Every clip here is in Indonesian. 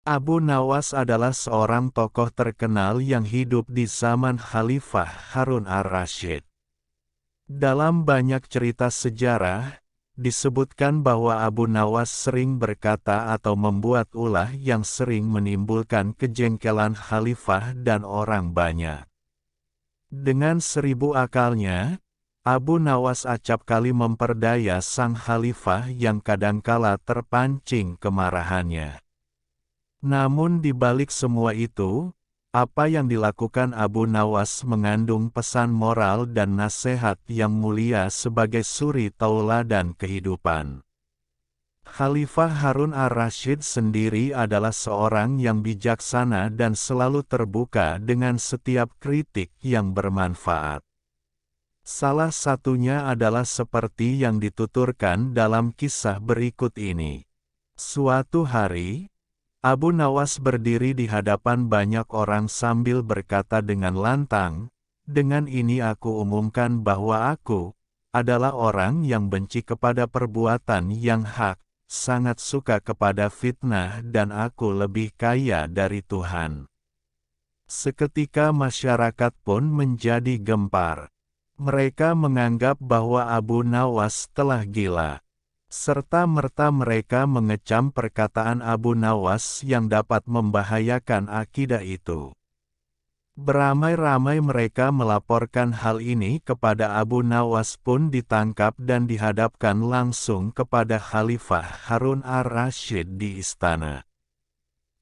Abu Nawas adalah seorang tokoh terkenal yang hidup di zaman Khalifah Harun ar-Rasyid. Dalam banyak cerita sejarah, disebutkan bahwa Abu Nawas sering berkata atau membuat ulah yang sering menimbulkan kejengkelan Khalifah dan orang banyak. Dengan 1000 akalnya, Abu Nawas acap kali memperdaya sang Khalifah yang kadangkala terpancing kemarahannya. Namun di balik semua itu, apa yang dilakukan Abu Nawas mengandung pesan moral dan nasihat yang mulia sebagai suri tauladan kehidupan. Khalifah Harun ar-Rasyid sendiri adalah seorang yang bijaksana dan selalu terbuka dengan setiap kritik yang bermanfaat. Salah satunya adalah seperti yang dituturkan dalam kisah berikut ini. Suatu hari, Abu Nawas berdiri di hadapan banyak orang sambil berkata dengan lantang, "Dengan ini aku umumkan bahwa aku adalah orang yang benci kepada perbuatan yang hak, sangat suka kepada fitnah dan aku lebih kaya dari Tuhan." Seketika masyarakat pun menjadi gempar. Mereka menganggap bahwa Abu Nawas telah gila. Serta-merta mereka mengecam perkataan Abu Nawas yang dapat membahayakan akidah itu. Beramai-ramai mereka melaporkan hal ini kepada Abu Nawas pun ditangkap dan dihadapkan langsung kepada Khalifah Harun ar-Rasyid di istana.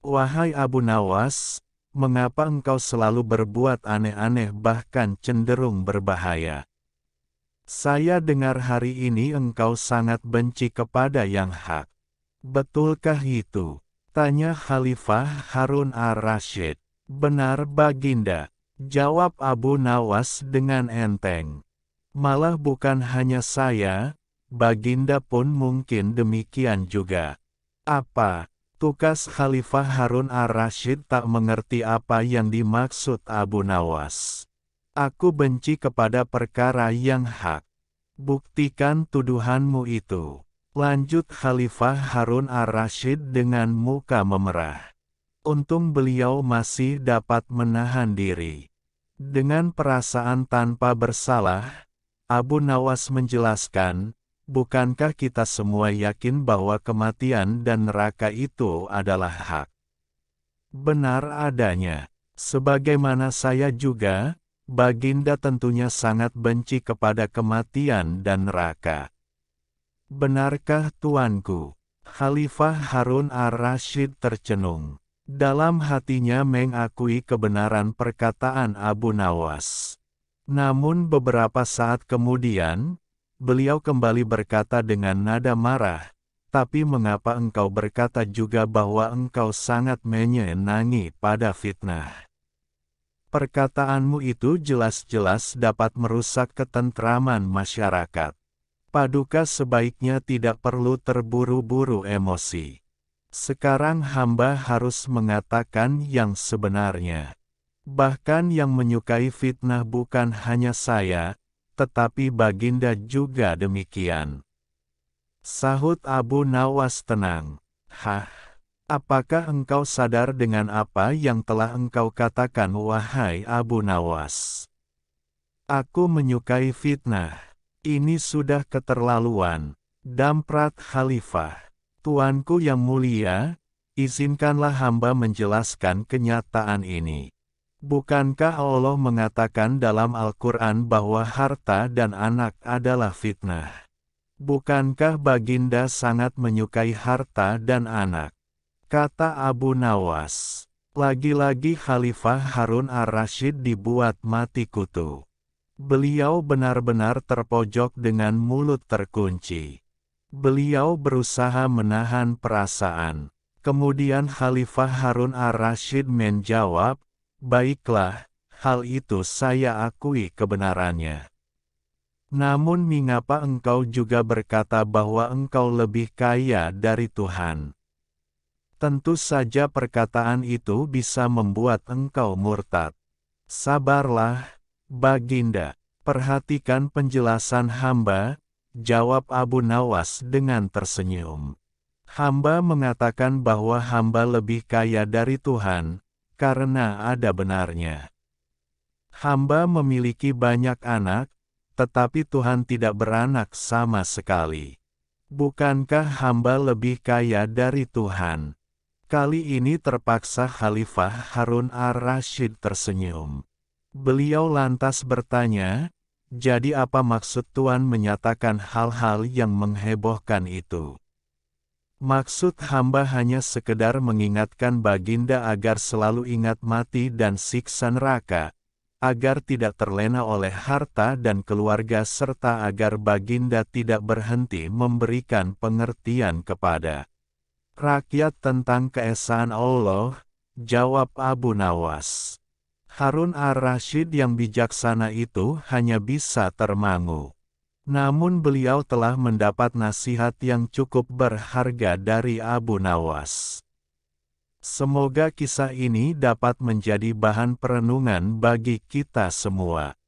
"Wahai Abu Nawas, mengapa engkau selalu berbuat aneh-aneh bahkan cenderung berbahaya? Saya dengar hari ini engkau sangat benci kepada yang hak. Betulkah itu?" tanya Khalifah Harun ar-Rasyid. "Benar Baginda," jawab Abu Nawas dengan enteng. "Malah bukan hanya saya, Baginda pun mungkin demikian juga." "Apa?" tukas Khalifah Harun ar-Rasyid tak mengerti apa yang dimaksud Abu Nawas. "Aku benci kepada perkara yang hak." "Buktikan tuduhanmu itu," lanjut Khalifah Harun ar-Rasyid dengan muka memerah. Untung beliau masih dapat menahan diri. Dengan perasaan tanpa bersalah, Abu Nawas menjelaskan, "Bukankah kita semua yakin bahwa kematian dan neraka itu adalah hak? Benar adanya. Sebagaimana saya juga, Baginda tentunya sangat benci kepada kematian dan neraka." "Benarkah tuanku?" Khalifah Harun ar-Rasyid tercenung. Dalam hatinya mengakui kebenaran perkataan Abu Nawas. Namun beberapa saat kemudian, beliau kembali berkata dengan nada marah, "Tapi mengapa engkau berkata juga bahwa engkau sangat menyenangi pada fitnah? Perkataanmu itu jelas-jelas dapat merusak ketentraman masyarakat. Paduka sebaiknya tidak perlu terburu-buru emosi. Sekarang hamba harus mengatakan yang sebenarnya. Bahkan yang menyukai fitnah bukan hanya saya, tetapi Baginda juga demikian." Sahut Abu Nawas tenang. "Hah? Apakah engkau sadar dengan apa yang telah engkau katakan wahai Abu Nawas? Aku menyukai fitnah. Ini sudah keterlaluan." Damprat Khalifah. "Tuanku yang mulia, izinkanlah hamba menjelaskan kenyataan ini. Bukankah Allah mengatakan dalam Al-Quran bahwa harta dan anak adalah fitnah? Bukankah Baginda sangat menyukai harta dan anak?" kata Abu Nawas. Lagi-lagi Khalifah Harun ar-Rasyid dibuat mati kutu. Beliau benar-benar terpojok dengan mulut terkunci. Beliau berusaha menahan perasaan. Kemudian Khalifah Harun ar-Rasyid menjawab, "Baiklah, hal itu saya akui kebenarannya. Namun mengapa engkau juga berkata bahwa engkau lebih kaya dari Tuhan? Tentu saja perkataan itu bisa membuat engkau murtad." "Sabarlah, Baginda. Perhatikan penjelasan hamba," jawab Abu Nawas dengan tersenyum. Hamba mengatakan bahwa hamba lebih kaya dari Tuhan, karena ada benarnya. Hamba memiliki banyak anak, tetapi Tuhan tidak beranak sama sekali. Bukankah hamba lebih kaya dari Tuhan? Kali ini terpaksa Khalifah Harun ar-Rasyid tersenyum. Beliau lantas bertanya, jadi apa maksud Tuhan menyatakan hal-hal yang menghebohkan itu? Maksud hamba hanya sekedar mengingatkan baginda agar selalu ingat mati dan siksa neraka, agar tidak terlena oleh harta dan keluarga serta agar baginda tidak berhenti memberikan pengertian kepada rakyat tentang keesaan Allah, jawab Abu Nawas. Harun ar-Rasyid yang bijaksana itu hanya bisa termangu. Namun beliau telah mendapat nasihat yang cukup berharga dari Abu Nawas. Semoga kisah ini dapat menjadi bahan perenungan bagi kita semua.